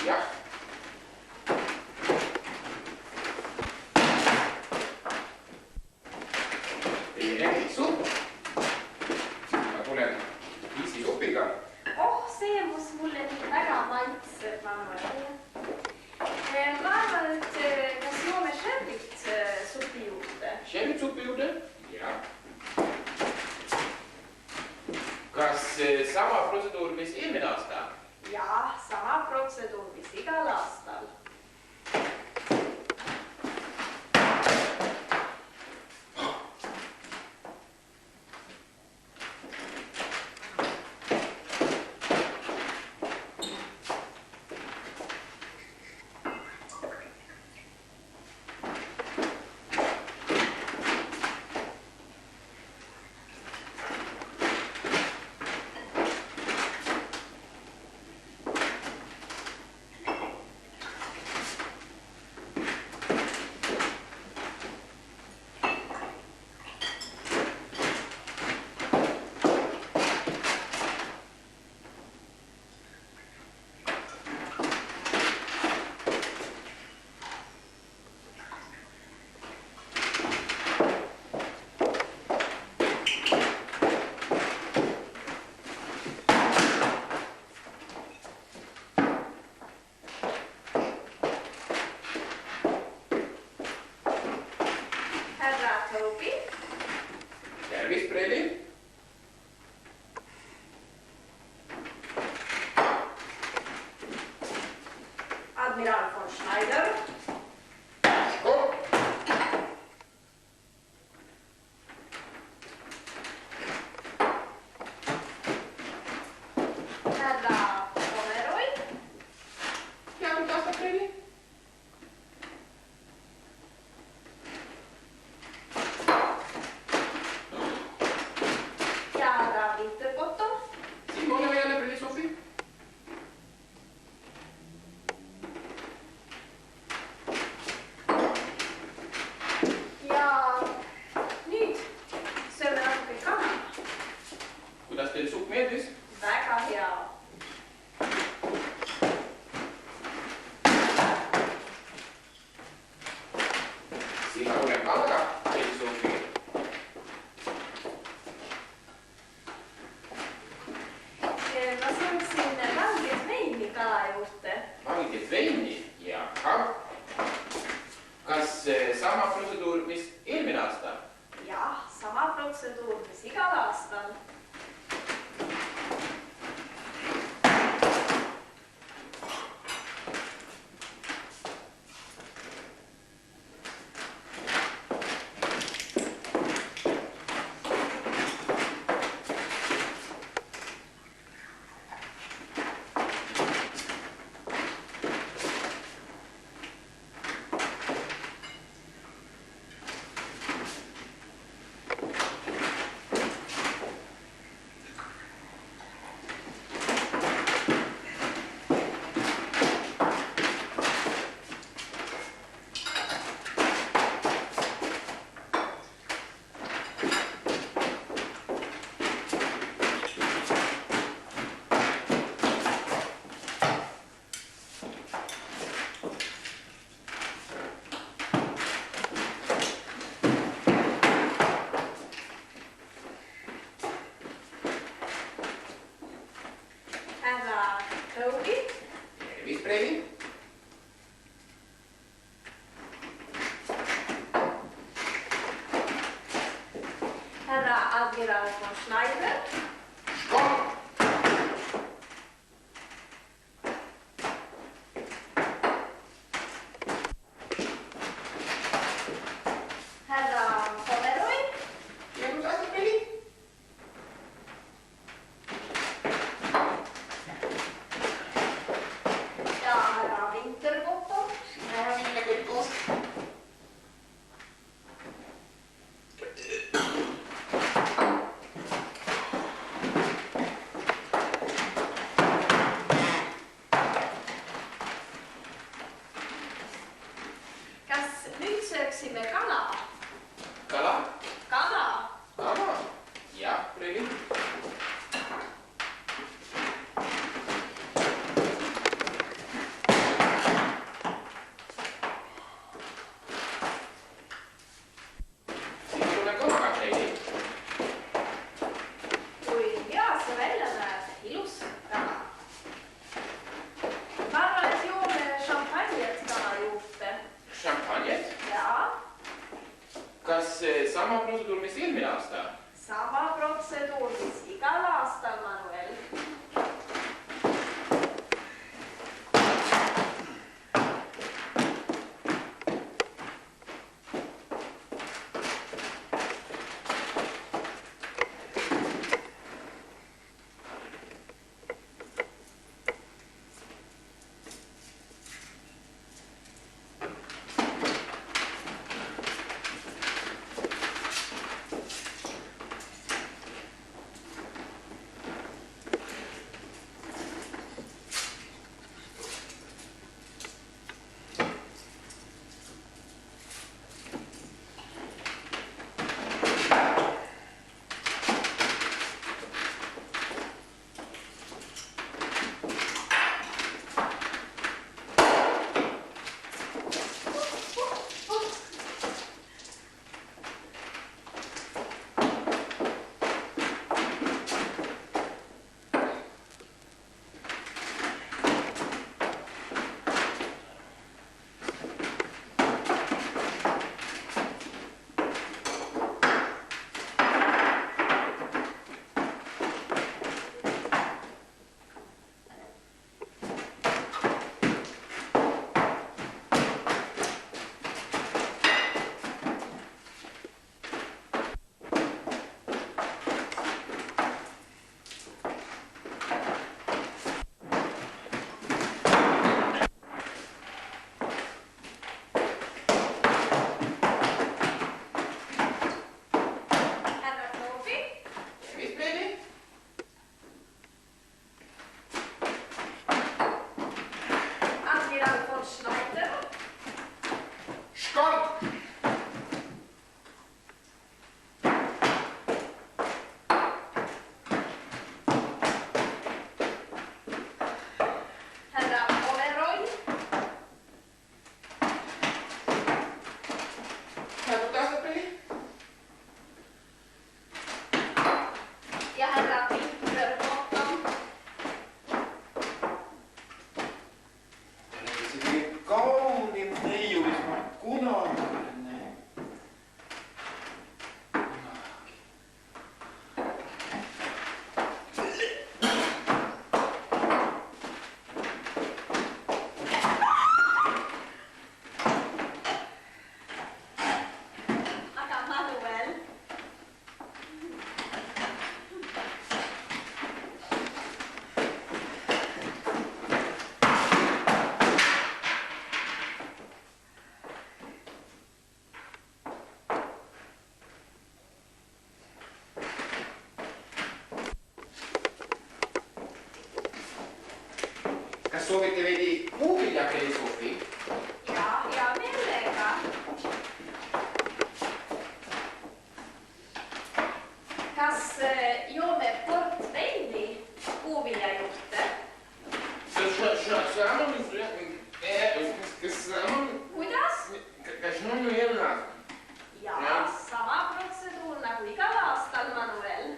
Jah. Teine supp. Ma tulen viisisupiga. Oh, see, mis mulle nii väga maitseb, mamma. Ma arvan, et kas joome šerbit supi juurde? Šerbit supi juurde? Jah. Kas sama protseduur, mis eelmine aasta? Jah, sama protseduur, mis igal aastal. Tervist, Preli. Admiral von Schneider. Skål. Herra Pomeroy. Ja, kuidas ta, Preli? Siin me oleme jälle, Preli Sofi. Ja nüüd sööme natuke kana. Kuidas teil supp meeldis? Väga hea. Siin ma tulen kalaga, Preli Sofi. Ma sooviksin valget veini kala juurde. Valget veini? Jaha. Kas sama protseduur, mis eelmine aasta? Jah, sama protseduur, mis igal aastal. Herra Rõugi. Tervist, Preli. Herra Admiral von Schneider. Skål. Herra Pomeroy. Ja, kuidas ta, Preli? Ja herra Winterbottom. Ja, nii nagu ikka. Kas nüüd sööksime kala? Kala? Kala. Kala? Jah, Preli. Kas soovitte veidi puuviljakeli Sofi? Ja hea meelega. Kas joome portveini puuvilja juurde? Kuidas? Kas on ju jälle? Ja, sama protseduur nagu igal aastal, Manuel.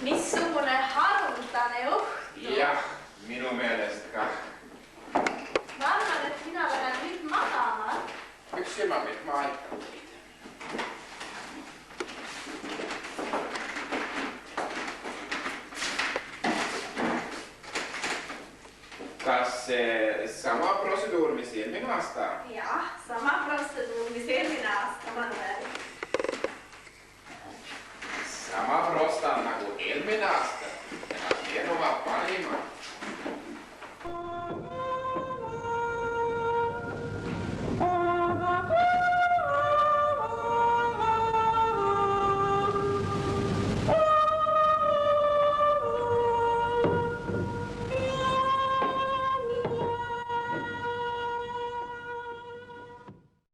Missugune haruldane õhtu. Jah, minu meelest ka. Ma arvan, et mina lähen nüüd magama. Üks silmapilk, ma aitan teid. Kas sama protseduur, mis eelmine aasta? Jah, sama